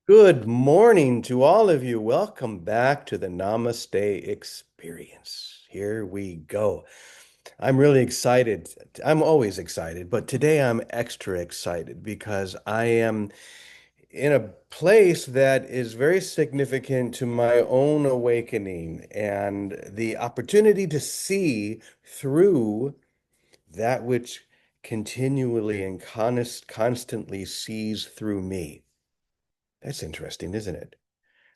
Good morning to all of you. Welcome back to the Namaste experience. Here we go. I'm really excited. I'm always excited, but today I'm extra excited because I am in a place that is very significant to my own awakening and the opportunity to see through that which continually and constantly sees through me. That's interesting, isn't it?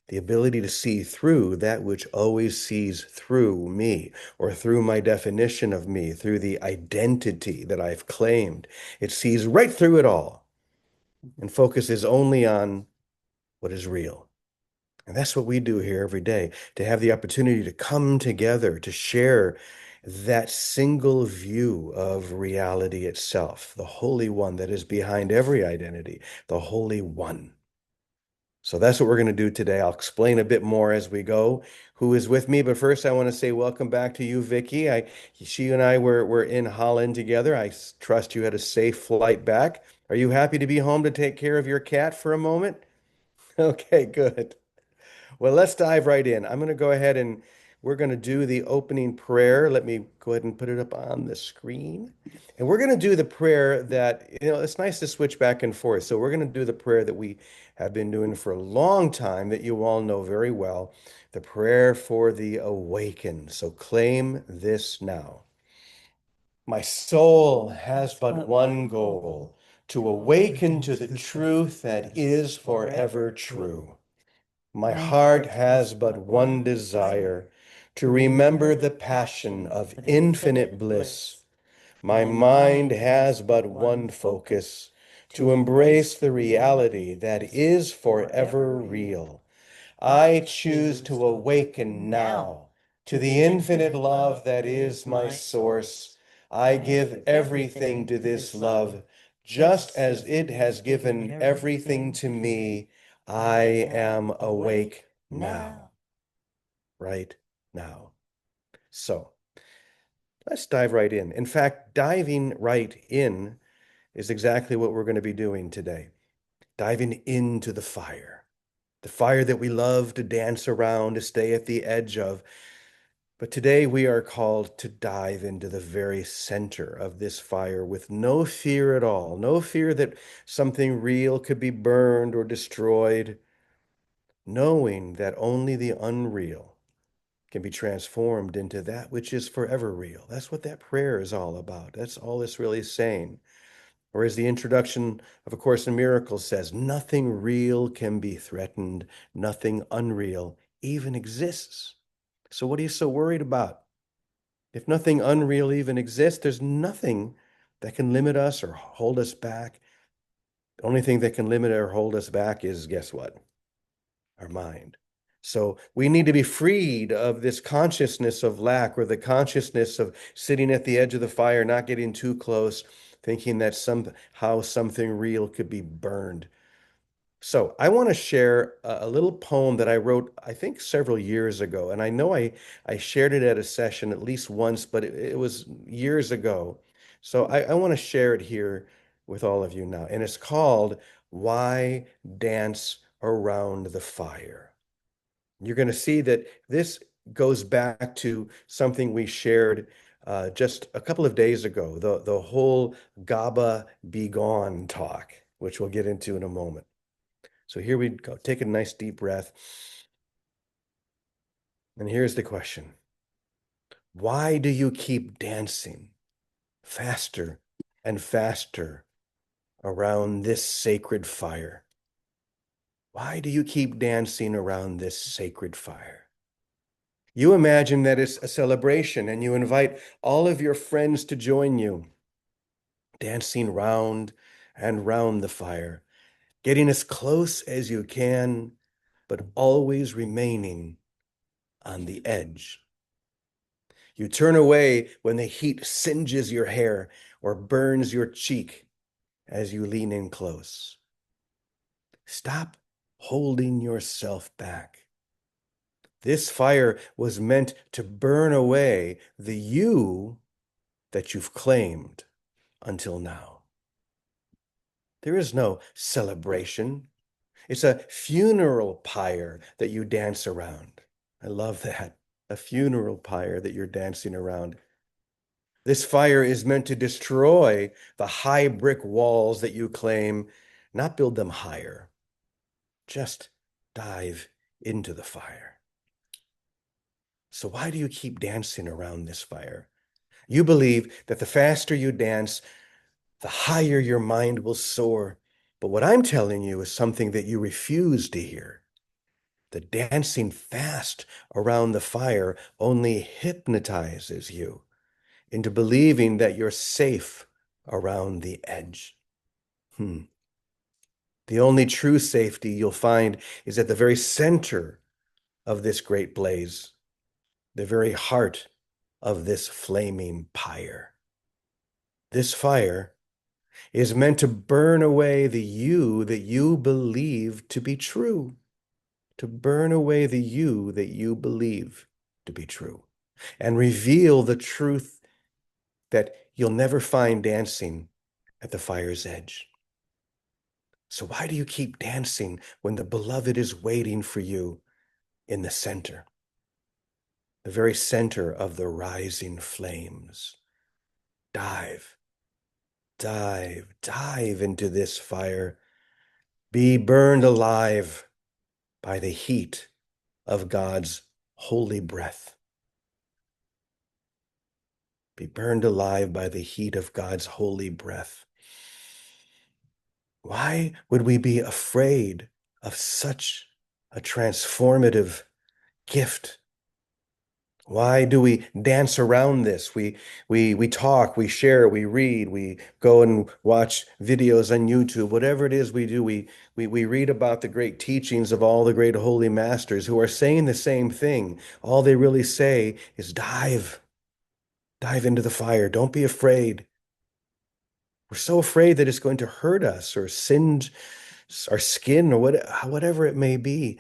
The ability to see through that which always sees through me, or through my definition of me, through the identity that I've claimed. It sees right through it all and focuses only on what is real. And that's what we do here every day, to have the opportunity to come together, to share that single view of reality itself, the Holy One that is behind every identity, the Holy One. So that's what we're going to do today. I'll explain a bit more as we go who is with me. But first, I want to say welcome back to you, Vicky. She and I were in Holland together. Trust you had a safe flight back. Are you happy to be home to take care of your cat for a moment? Okay, good. Well, let's dive right in. I'm going to go ahead and we're going to do the opening prayer. Let me go ahead and put it up on the screen. And we're going to do the prayer that, it's nice to switch back and forth. So we're going to do the prayer that we have been doing for a long time that you all know very well, the prayer for the awakened. So claim this now. My soul has but one goal, to awaken to the truth that is forever true. My heart has but one desire, to remember the passion of infinite bliss. My mind has but one focus, to embrace the reality that is forever real. I choose to awaken now to the infinite love that is my source. I give everything to this love, just as it has given everything to me. I am awake now, right now. So let's dive right in. In fact, diving right in is exactly what we're going to be doing today. Diving into the fire that we love to dance around, to stay at the edge of. But today we are called to dive into the very center of this fire with no fear at all, no fear that something real could be burned or destroyed, knowing that only the unreal can be transformed into that which is forever real. That's what that prayer is all about. That's all it's really saying. Or as the introduction of A Course in Miracles says, nothing real can be threatened, nothing unreal even exists. So what are you so worried about? If nothing unreal even exists, there's nothing that can limit us or hold us back. The only thing that can limit or hold us back is, guess what? Our mind. So we need to be freed of this consciousness of lack or the consciousness of sitting at the edge of the fire, not getting too close, thinking that somehow something real could be burned. So I want to share a little poem that I wrote, I think, several years ago. And I know I shared it at a session at least once, but it was years ago. So I want to share it here with all of you now. And it's called Why Dance Around the Fire? You're going to see that this goes back to something we shared just a couple of days ago, the whole GABA be gone talk, which we'll get into in a moment. So here we go. Take a nice deep breath. And here's the question. Why do you keep dancing faster and faster around this sacred fire? Why do you keep dancing around this sacred fire? You imagine that it's a celebration and you invite all of your friends to join you, dancing round and round the fire, getting as close as you can, but always remaining on the edge. You turn away when the heat singes your hair or burns your cheek as you lean in close. Stop holding yourself back. This fire was meant to burn away the you that you've claimed until now. There is no celebration. It's a funeral pyre that you dance around. I love that. A funeral pyre that you're dancing around. This fire is meant to destroy the high brick walls that you claim, not build them higher. Just dive into the fire. So why do you keep dancing around this fire? You believe that the faster you dance, the higher your mind will soar. But what I'm telling you is something that you refuse to hear. The dancing fast around the fire only hypnotizes you into believing that you're safe around the edge. The only true safety you'll find is at the very center of this great blaze, the very heart of this flaming pyre. This fire is meant to burn away the you that you believe to be true, to burn away the you that you believe to be true, and reveal the truth that you'll never find dancing at the fire's edge. So why do you keep dancing when the beloved is waiting for you in the center, the very center of the rising flames? Dive, dive into this fire. Be burned alive by the heat of God's holy breath. Be burned alive by the heat of God's holy breath. Why would we be afraid of such a transformative gift? Why do we dance around this? We talk, we share, we read, we go and watch videos on YouTube. Whatever it is we do, we read about the great teachings of all the great holy masters who are saying the same thing. All they really say is dive into the fire. Don't be afraid. We're so afraid that it's going to hurt us or singe our skin or whatever it may be.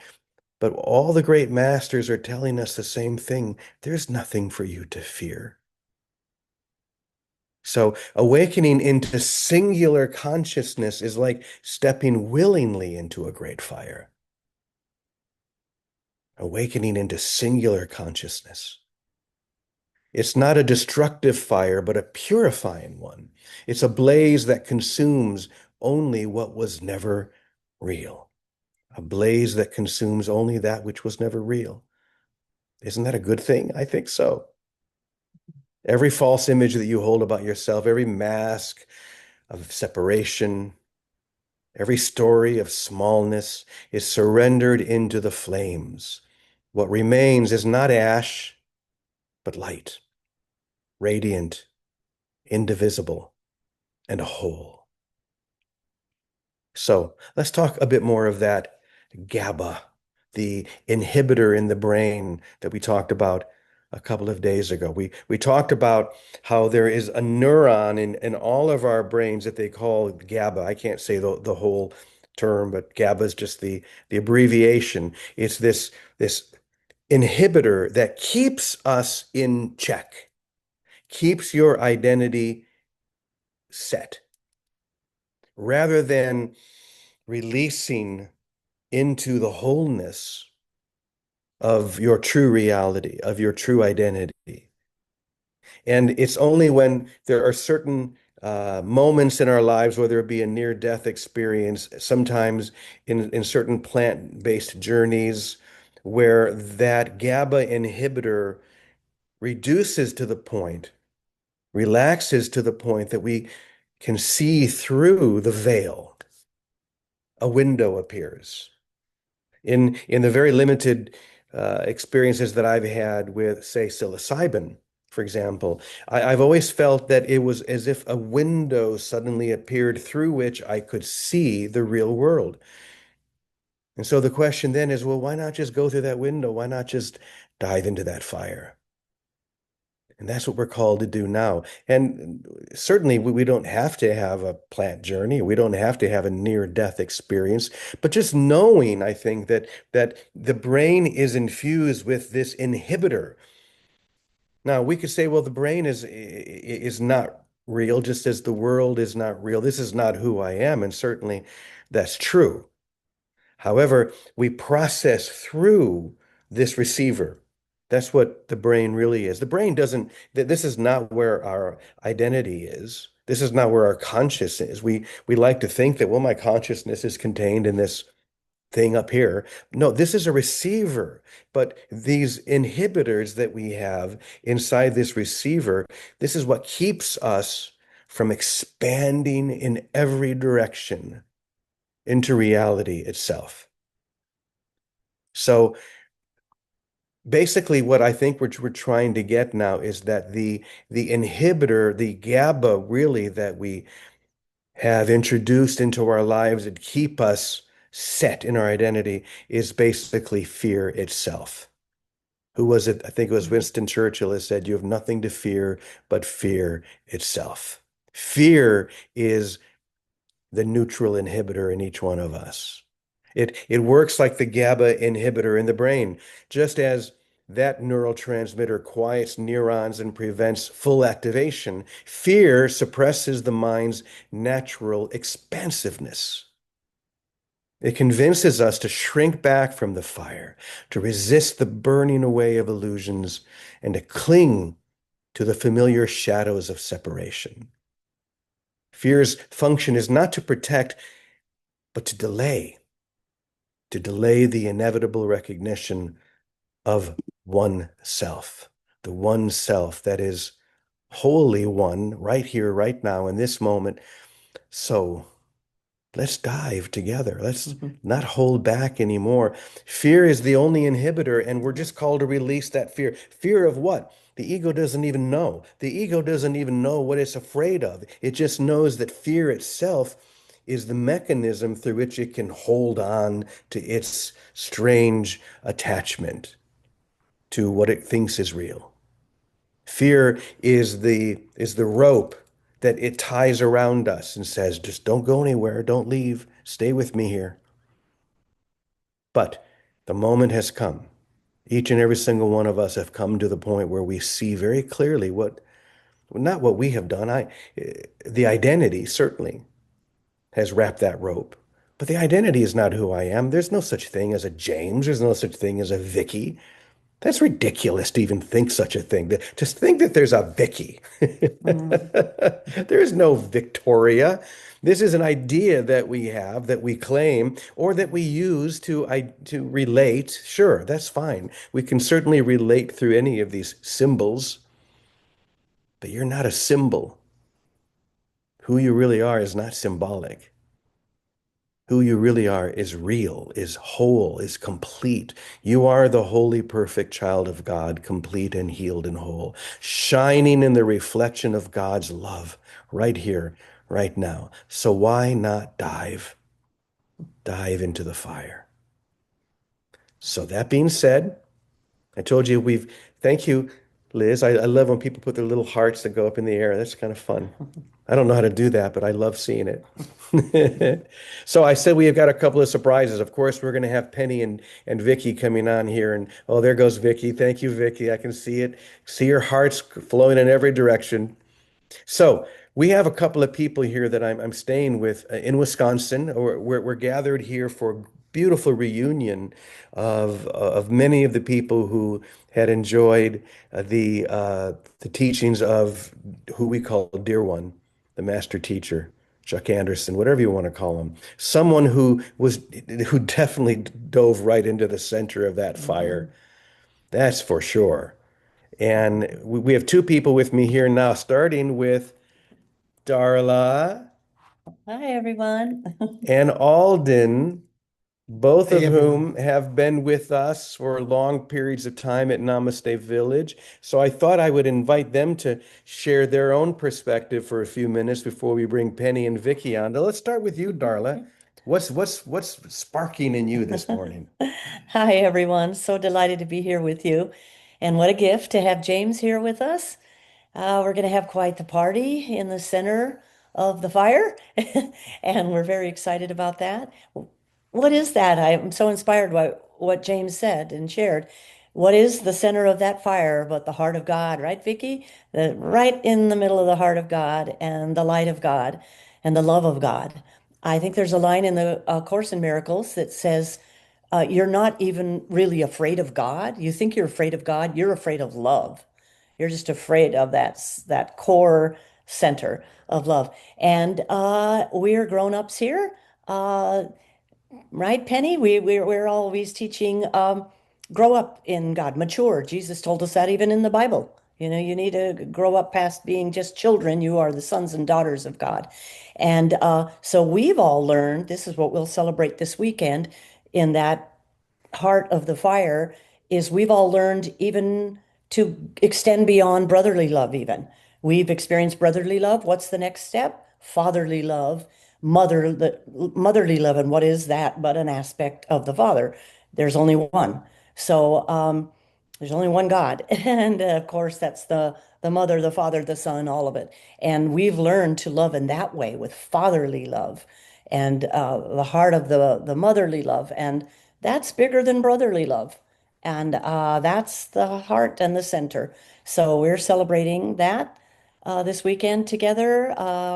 But all the great masters are telling us the same thing. There's nothing for you to fear. So awakening into singular consciousness is like stepping willingly into a great fire. Awakening into singular consciousness. It's not a destructive fire, but a purifying one. It's a blaze that consumes only what was never real. A blaze that consumes only that which was never real. Isn't that a good thing? I think so. Every false image that you hold about yourself, every mask of separation, every story of smallness is surrendered into the flames. What remains is not ash, but light, radiant, indivisible, and whole. So let's talk a bit more of that GABA, the inhibitor in the brain that we talked about a couple of days ago. We talked about how there is a neuron in all of our brains that they call GABA. I can't say the whole term, but GABA is just the abbreviation. It's this inhibitor that keeps us in check, keeps your identity set, rather than releasing into the wholeness of your true reality, of your true identity. And it's only when there are certain moments in our lives, whether it be a near-death experience, sometimes in certain plant-based journeys, where that GABA inhibitor reduces to the point, relaxes to the point that we can see through the veil. A window appears. In the very limited experiences that I've had with, say, psilocybin, for example, I've always felt that it was as if a window suddenly appeared through which I could see the real world. And so the question then is, well, why not just go through that window? Why not just dive into that fire? And that's what we're called to do now. And certainly we don't have to have a plant journey. We don't have to have a near-death experience. But just knowing, I think, that the brain is infused with this inhibitor. Now, we could say, well, the brain is not real, just as the world is not real. This is not who I am. And certainly that's true. However, we process through this receiver. That's what the brain really is. The brain doesn't, this is not where our identity is. This is not where our conscious is. We like to think that, well, my consciousness is contained in this thing up here. No, this is a receiver. But these inhibitors that we have inside this receiver, this is what keeps us from expanding in every direction into reality itself. So basically, what I think we're trying to get now is that the inhibitor, the GABA, really that we have introduced into our lives and keep us set in our identity is basically fear itself. Who was it? I think it was Winston Churchill has said, "You have nothing to fear but fear itself." Fear is the neutral inhibitor in each one of us. It works like the GABA inhibitor in the brain, just as that neurotransmitter quiets neurons and prevents full activation. Fear suppresses the mind's natural expansiveness. It convinces us to shrink back from the fire, to resist the burning away of illusions, and to cling to the familiar shadows of separation. Fear's function is not to protect, but to delay the inevitable recognition of one self, the one self that is wholly one right here, right now, in this moment. So let's dive together. Let's not hold back anymore. Fear is the only inhibitor, and we're just called to release that fear. Fear of what? The ego doesn't even know. The ego doesn't even know what it's afraid of. It just knows that fear itself is the mechanism through which it can hold on to its strange attachment to what it thinks is real. Fear is the rope that it ties around us and says, just don't go anywhere, don't leave, stay with me here. But the moment has come. Each and every single one of us have come to the point where we see very clearly not what we have done. The identity certainly has wrapped that rope, but the identity is not who I am. There's no such thing as a James. There's no such thing as a Vicky. That's ridiculous to even think such a thing. To think that there's a Vicky. There is no Victoria. This is an idea that we have, that we claim, or that we use to relate. Sure, that's fine. We can certainly relate through any of these symbols, but you're not a symbol. Who you really are is not symbolic. Who you really are is real, is whole, is complete. You are the holy, perfect child of God, complete and healed and whole, shining in the reflection of God's love right here, right now. So why not dive into the fire? So that being said, I told you thank you, Liz. I love when people put their little hearts that go up in the air. That's kind of fun. I don't know how to do that, but I love seeing it. So I said we have got a couple of surprises. Of course, we're going to have Penny and Vicky coming on here. And oh, there goes Vicky. Thank you, Vicky. I can see it. See your hearts flowing in every direction. So we have a couple of people here that I'm staying with in Wisconsin. We're gathered here for a beautiful reunion of many of the people who had enjoyed the teachings of who we call Dear One, the master teacher, Chuck Anderson, whatever you want to call him. Someone who definitely dove right into the center of that fire. That's for sure. And we have two people with me here now, starting with Darla Hi, everyone. and Alden, both Hey of everyone. whom have been with us for long periods of time at Namaste Village. So I thought I would invite them to share their own perspective for a few minutes before we bring Penny and Vicky on. Now, let's start with you, Darla. What's sparking in you this morning? Hi, everyone. So delighted to be here with you. And what a gift to have James here with us. We're going to have quite the party in the center of the fire, and we're very excited about that. What is that? I'm so inspired by what James said and shared. What is the center of that fire but the heart of God, right, Vicky? Right in the middle of the heart of God and the light of God and the love of God. I think there's a line in the Course in Miracles that says, you're not even really afraid of God. You think you're afraid of God, you're afraid of love. You're just afraid of that core center of love. And we're grown-ups here. Uh, Right, Penny? We're always teaching grow up in God, mature. Jesus told us that even in the Bible. You know, you need to grow up past being just children. You are the sons and daughters of God. And so we've all learned, this is what we'll celebrate this weekend in that heart of the fire is we've all learned even to extend beyond brotherly love, even. We've experienced brotherly love. What's the next step? Fatherly love, motherly love. And what is that but an aspect of the Father? There's only one. So there's only one God. And of course, that's the mother, the father, the son, all of it. And we've learned to love in that way with fatherly love and the heart of the motherly love. And that's bigger than brotherly love. And that's the heart and the center. So we're celebrating that this weekend together.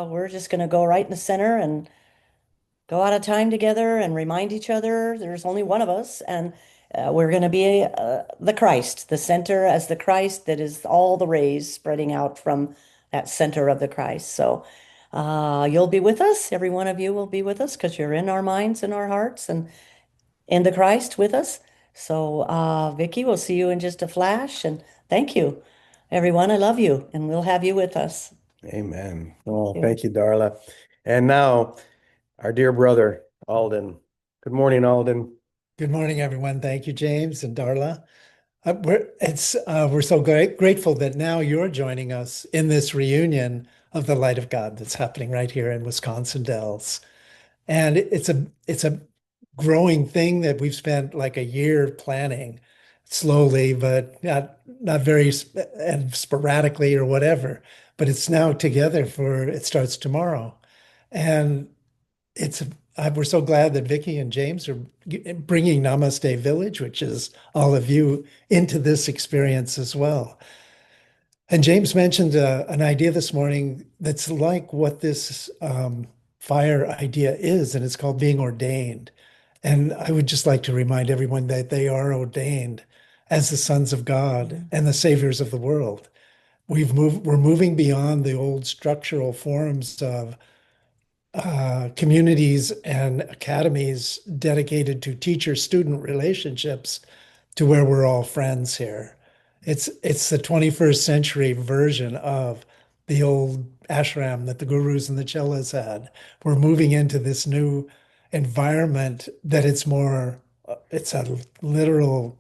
We're just going to go right in the center and go out of time together and remind each other there's only one of us. And we're going to be the Christ, the center as the Christ that is all the rays spreading out from that center of the Christ. So you'll be with us. Every one of you will be with us because you're in our minds and our hearts and in the Christ with us. So, Vicky, we'll see you in just a flash. And thank you, everyone. I love you, and we'll have you with us. Amen. Oh, Thank thank you, Darla. And now, our dear brother, Alden. Good morning, Alden. Good morning, everyone. Thank you, James and Darla. We're so grateful that now you're joining us in this reunion of the Light of God that's happening right here in Wisconsin Dells. And it's a growing thing that we've spent like a year planning slowly, but not very and sporadically or whatever. But it's now together for it starts tomorrow. And it's we're so glad that Vicky and James are bringing Namaste Village, which is all of you, into this experience as well. And James mentioned an idea this morning that's like what this fire idea is, and it's called being ordained. And I would just like to remind everyone that they are ordained as the sons of God you. and the saviors of the world. We're moving beyond the old structural forms of communities and academies dedicated to teacher-student relationships to where we're all friends here. It's the 21st century version of the old ashram that the gurus and the chelas had. We're moving into this new environment that it's a literal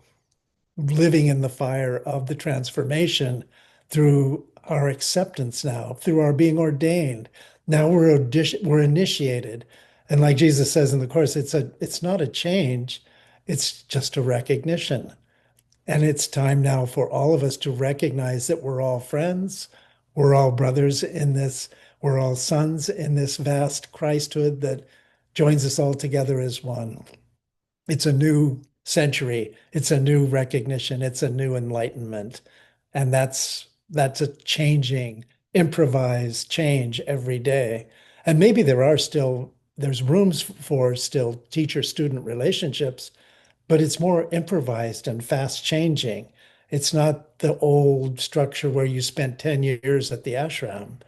living in the fire of the transformation through our acceptance now, through our being ordained. Now we're initiated. And like Jesus says in the Course, it's not a change, it's just a recognition. And it's time now for all of us to recognize that we're all friends, we're all brothers in this, we're all sons in this vast Christhood that joins us all together as one. It's a new century. It's a new recognition. It's a new enlightenment. And that's a changing, improvised change every day. And maybe there's rooms for still teacher-student relationships, but it's more improvised and fast changing. It's not the old structure where you spent 10 years at the ashram.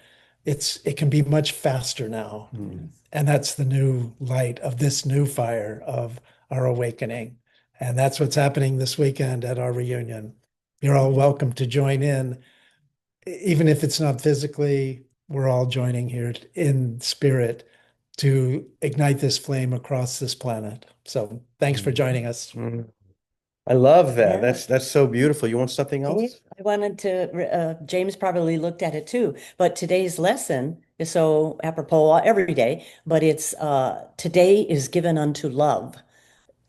It can be much faster now. Mm. And that's the new light of this new fire of our awakening. And that's what's happening this weekend at our reunion. You're all welcome to join in. Even if it's not physically, we're all joining here in spirit to ignite this flame across this planet. So thanks for joining us. Mm. I love that. Yeah. That's so beautiful. You want something Yeah, else? I wanted to, James probably looked at it too, but today's lesson is so apropos every day, but it's today is given unto love.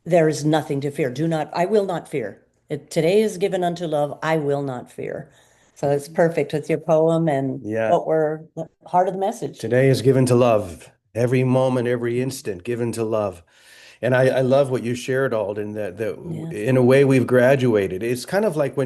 There is nothing to fear. I will not fear. Today is given unto love. I will not fear. So it's perfect with your poem and Yeah. what we're, the heart of the message. Today is given to love. Every moment, every instant given to love. And I love what you shared, Alden, that Yeah. in a way we've graduated. It's kind of like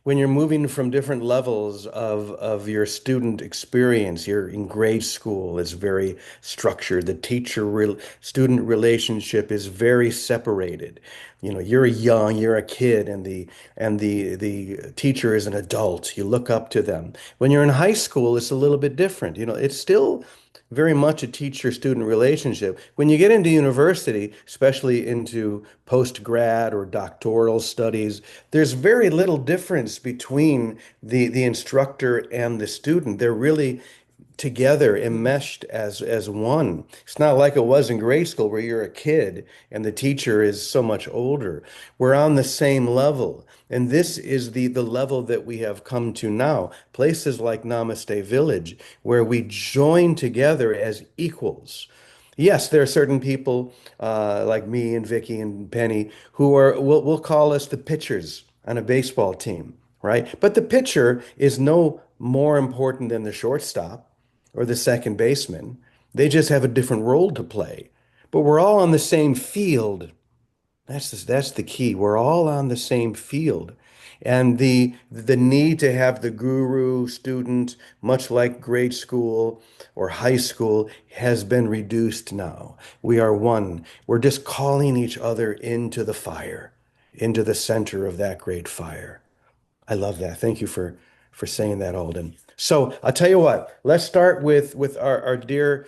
when you're moving from different levels of your student experience, you're in grade school, it's very structured. The teacher real student relationship is very separated. You know, you're a kid, and the teacher is an adult. You look up to them. When you're in high school, it's a little bit different. You know, it's still very much a teacher-student relationship. When you get into university, especially into post-grad or doctoral studies, there's very little difference between the instructor and the student. They're really together, enmeshed as one. It's not like it was in grade school where you're a kid and the teacher is so much older. We're on the same level. And this is the level that we have come to now. Places like Namaste Village, where we join together as equals. Yes, there are certain people like me and Vicky and Penny who we'll call us the pitchers on a baseball team, right? But the pitcher is no more important than the shortstop or the second baseman. They just have a different role to play. But we're all on the same field. That's the key. We're all on the same field. And the need to have the guru student, much like grade school or high school, has been reduced now. We are one. We're just calling each other into the fire, into the center of that great fire. I love that. Thank you for saying that, Alden. So I'll tell you what. Let's start with our dear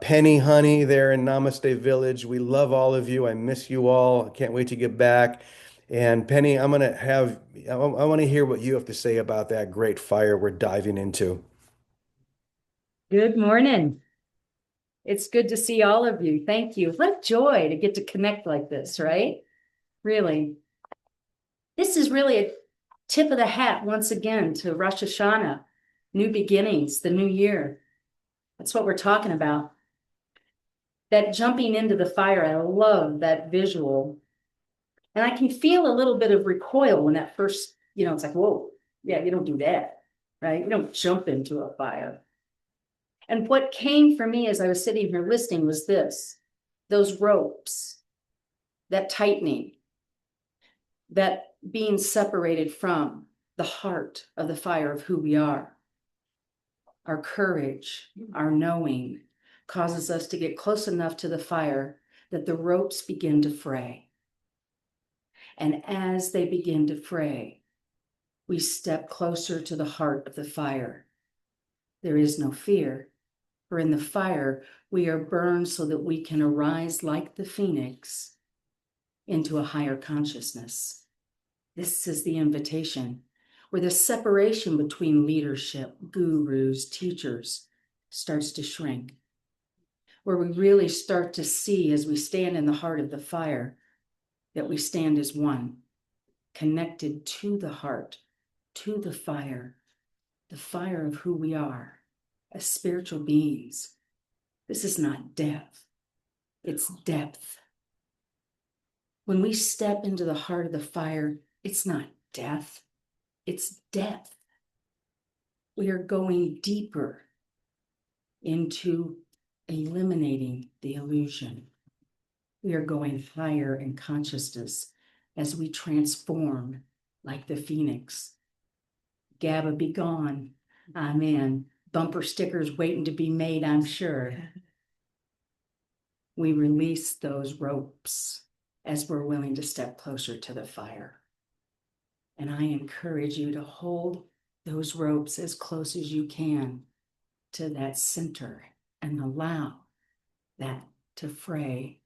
Penny Honey there in Namaste Village. We love all of you. I miss you all. I can't wait to get back. And Penny, I want to hear what you have to say about that great fire we're diving into. Good morning. It's good to see all of you. Thank you. What joy to get to connect like this, right? Really. This is really a tip of the hat once again to Rosh Hashanah, new beginnings, the new year. That's what we're talking about. That jumping into the fire, I love that visual. And I can feel a little bit of recoil when that first, it's like, whoa, yeah, you don't do that, right? You don't jump into a fire. And what came for me as I was sitting here listening was this, those ropes, that tightening, that being separated from the heart of the fire of who we are. Our courage, our knowing causes us to get close enough to the fire that the ropes begin to fray. And as they begin to fray, we step closer to the heart of the fire. There is no fear. For in the fire, we are burned so that we can arise like the phoenix into a higher consciousness. This is the invitation where the separation between leadership, gurus, teachers starts to shrink, where we really start to see as we stand in the heart of the fire that we stand as one, connected to the heart, to the fire of who we are as spiritual beings. This is not depth, it's depth. When we step into the heart of the fire, it's not death, it's depth. We are going deeper into eliminating the illusion. We are going higher in consciousness as we transform like the phoenix. GABA be gone. Amen. Bumper stickers waiting to be made, I'm sure. We release those ropes as we're willing to step closer to the fire. And I encourage you to hold those ropes as close as you can to that center and allow that to fray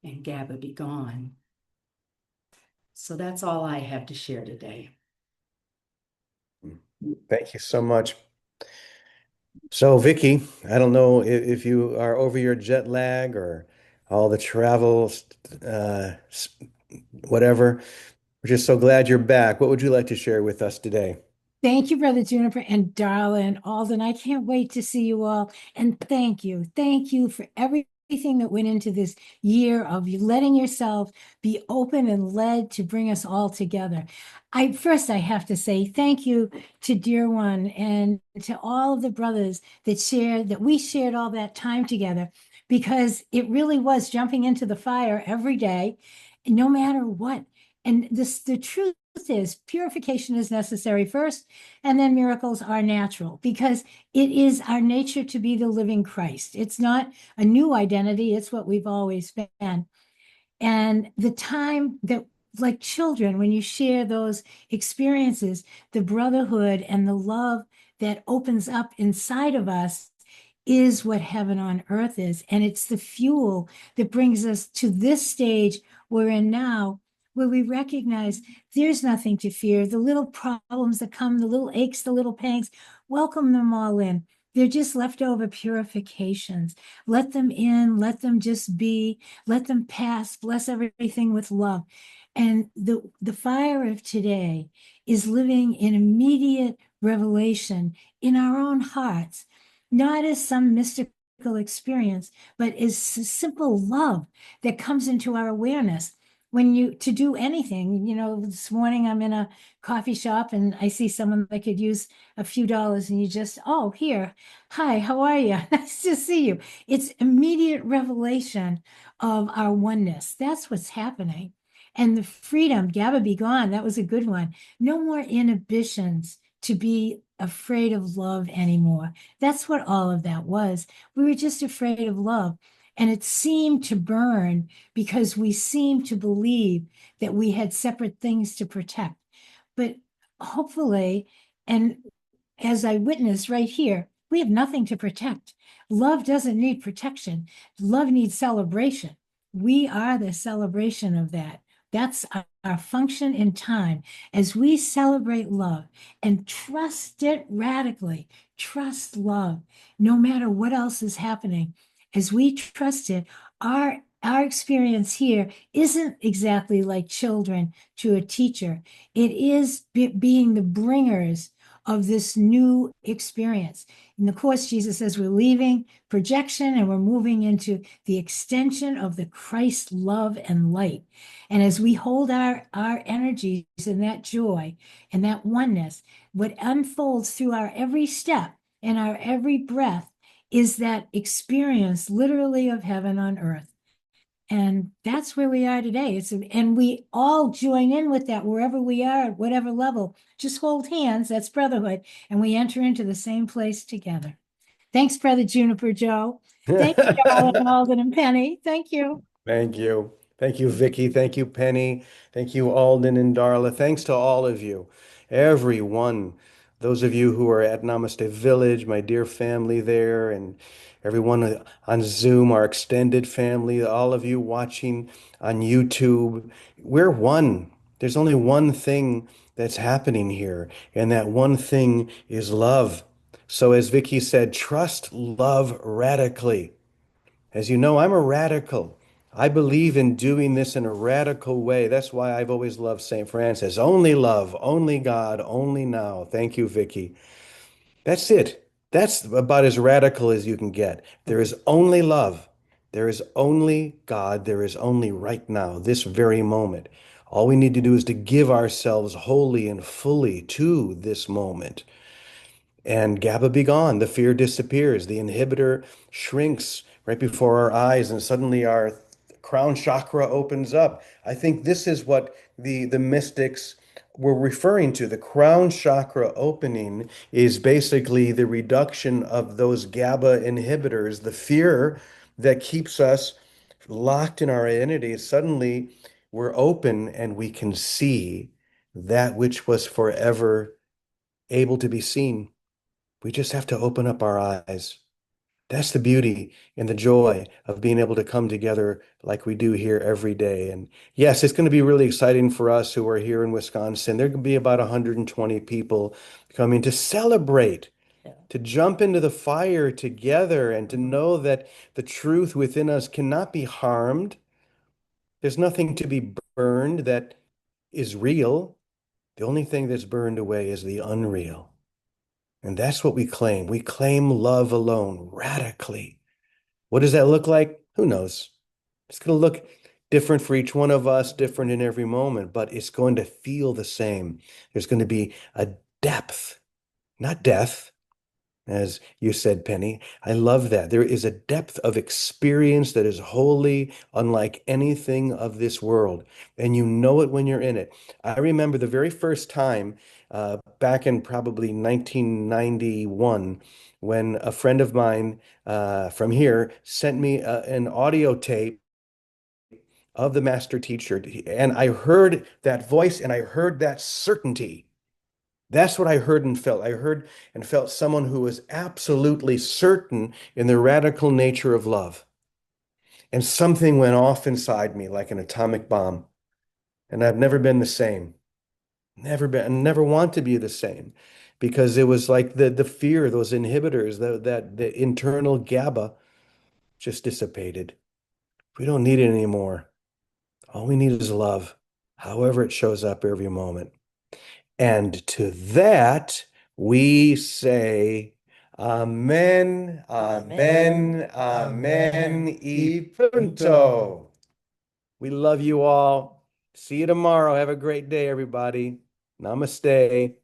and GABA be gone. So that's all I have to share today. Thank you so much. So, Vicky, I don't know if you are over your jet lag or all the travel, uh, s- whatever. We're just so glad you're back. What would you like to share with us today? Thank you, Brother Juniper and Darlin, Alden. I can't wait to see you all. And thank you. Thank you for everything that went into this year of you letting yourself be open and led to bring us all together. I have to say thank you to Dear One and to all of the brothers that we shared all that time together, because it really was jumping into the fire every day, no matter what. And the truth is purification is necessary first, and then miracles are natural because it is our nature to be the living Christ. It's not a new identity, it's what we've always been. And the time that, like children, when you share those experiences, the brotherhood and the love that opens up inside of us is what heaven on earth is. And it's the fuel that brings us to this stage we're in now, where we recognize there's nothing to fear. The little problems that come, the little aches, the little pangs, welcome them all in. They're just leftover purifications. Let them in, let them just be, let them pass, bless everything with love. And the fire of today is living in immediate revelation in our own hearts, not as some mystical experience, but as simple love that comes into our awareness. When you to do anything, this morning I'm in a coffee shop and I see someone that could use a few dollars, and you just, oh, here, hi, how are you? Nice to see you. It's immediate revelation of our oneness. That's what's happening. And the freedom, GABA be gone. That was a good one. No more inhibitions to be afraid of love anymore. That's what all of that was. We were just afraid of love. And it seemed to burn because we seemed to believe that we had separate things to protect. But hopefully, and as I witnessed right here, we have nothing to protect. Love doesn't need protection. Love needs celebration. We are the celebration of that. That's our function in time. As we celebrate love and trust it radically, trust love, no matter what else is happening. As we trust it, our experience here isn't exactly like children to a teacher. It is being the bringers of this new experience. In the Course, Jesus says we're leaving projection and we're moving into the extension of the Christ love and light. And as we hold our energies in that joy and that oneness, what unfolds through our every step and our every breath is that experience literally of heaven on earth. And that's where we are today. And we all join in with that wherever we are, at whatever level. Just hold hands, that's brotherhood, and we enter into the same place together. Thanks, Brother Juniper Joe. Thank you, Darlene, Alden, and Penny. Thank you. Thank you. Thank you, Vicky. Thank you, Penny. Thank you, Alden and Darla. Thanks to all of you, everyone. Those of you who are at Namaste Village, my dear family there, and everyone on Zoom, our extended family, all of you watching on YouTube. We're one. There's only one thing that's happening here, and that one thing is love. So, as Vicky said, trust love radically. As you know, I'm a radical. I believe in doing this in a radical way. That's why I've always loved St. Francis. Only love, only God, only now. Thank you, Vicky. That's it. That's about as radical as you can get. There is only love. There is only God. There is only right now, this very moment. All we need to do is to give ourselves wholly and fully to this moment. And GABA be gone. The fear disappears. The inhibitor shrinks right before our eyes, and suddenly our crown chakra opens up. I think this is what the mystics were referring to. The crown chakra opening is basically the reduction of those GABA inhibitors, the fear that keeps us locked in our identity. Suddenly, we're open and we can see that which was forever able to be seen. We just have to open up our eyes. That's the beauty and the joy of being able to come together like we do here every day. And yes, it's going to be really exciting for us who are here in Wisconsin. There can be about 120 people coming to celebrate, to jump into the fire together, and to know that the truth within us cannot be harmed. There's nothing to be burned that is real. The only thing that's burned away is the unreal. And that's what we claim. We claim love alone radically. What does that look like? Who knows? It's going to look different for each one of us, different in every moment, but it's going to feel the same. There's going to be a depth, not death. as you said, Penny. I love that. There is a depth of experience that is wholly unlike anything of this world, and you know it when you're in it. I remember the very first time, back in probably 1991, when a friend of mine from here sent me an audio tape of the master teacher, and I heard that voice and I heard that certainty. That's what I heard and felt. I heard and felt someone who was absolutely certain in the radical nature of love. And something went off inside me like an atomic bomb. And I've never been the same. Never been, and never want to be the same. Because it was like the fear, those inhibitors, the internal GABA just dissipated. We don't need it anymore. All we need is love, however it shows up every moment. And to that, we say, Amen, Amen, Amen, y punto. We love you all. See you tomorrow. Have a great day, everybody. Namaste.